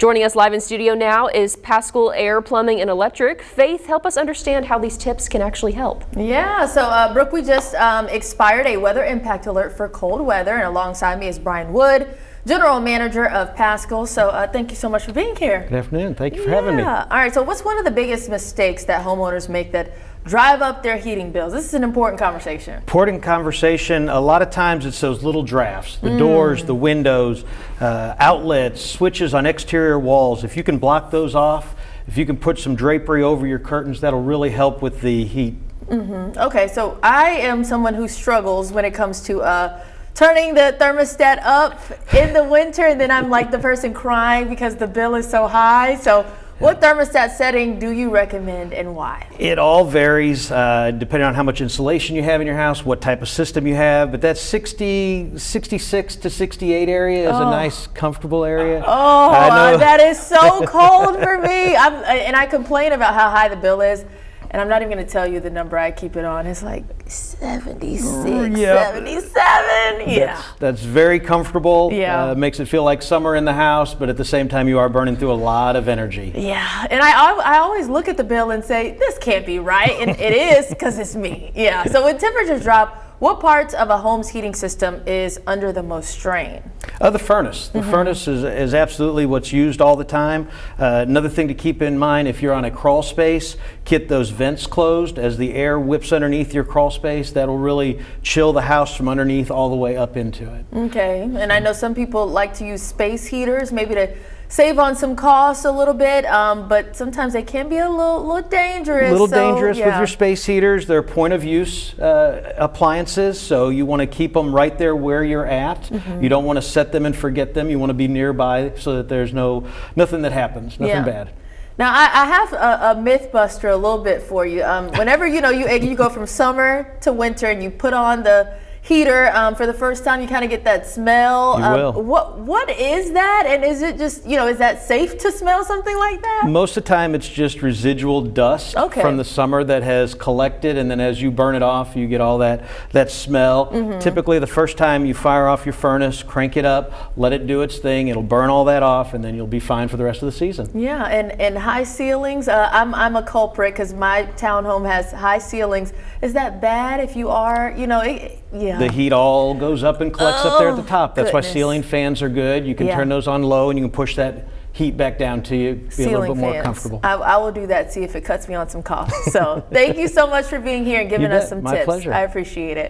Joining us live in studio now is Paschal Air Plumbing and Electric. Faith, help us understand how these tips can actually help. Yeah, so Brooke, we just expired a weather impact alert for cold weather, and alongside me is Brian Wood, General Manager of Paschal. So thank you so much for being here. Good afternoon. Thank you for having me. All right, so what's one of the biggest mistakes that homeowners make that drive up their heating bills? This is an important conversation. Important conversation. A lot of times it's those little drafts, the doors, the windows, outlets, switches on exterior walls. If you can block those off, if you can put some drapery over your curtains, that'll really help with the heat. Okay, so I am someone who struggles when it comes to turning the thermostat up in the winter, and then I'm like the person crying because the bill is so high. So what thermostat setting do you recommend and why? It all varies depending on how much insulation you have in your house, what type of system you have, but that 66 to 68 area is a nice, comfortable area. Oh, that is so cold for me. And I complain about how high the bill is, and I'm not even going to tell you the number I keep it on. It's like 76, 77. Yeah. That's very comfortable. Yeah. Makes it feel like summer in the house, but at the same time you are burning through a lot of energy. Yeah, and I always look at the bill and say, this can't be right, and it is because it's me. Yeah, so when temperatures drop, what parts of a home's heating system is under the most strain? The furnace. The furnace is absolutely what's used all the time. Another thing to keep in mind, if you're on a crawl space, get those vents closed. As the air whips underneath your crawl space, that'll really chill the house from underneath all the way up into it. Okay, and I know some people like to use space heaters, maybe to save on some costs a little bit, but sometimes they can be a little dangerous. A little dangerous with your space heaters. They're point of use appliances, so you want to keep them right there where you're at. You don't want to set them and forget them. You want to be nearby so that there's nothing that happens, nothing bad. Now I have a myth buster a little bit for you. Whenever you go from summer to winter and you put on the heater for the first time, you kind of get that smell. You will. What is that, and is it just, is that safe to smell something like that? Most of the time it's just residual dust from the summer that has collected, and then as you burn it off you get all that smell. Typically the first time you fire off your furnace, crank it up, let it do its thing, it'll burn all that off, and then you'll be fine for the rest of the season. Yeah, and high ceilings, I'm a culprit because my townhome has high ceilings. Is that bad if you are, The heat all goes up and collects up there at the top. That's why ceiling fans are good. You can turn those on low and you can push that heat back down to you, be a little bit more comfortable. I will do that, see if it cuts me on some costs. So thank you so much for being here and giving us some tips. My pleasure. I appreciate it.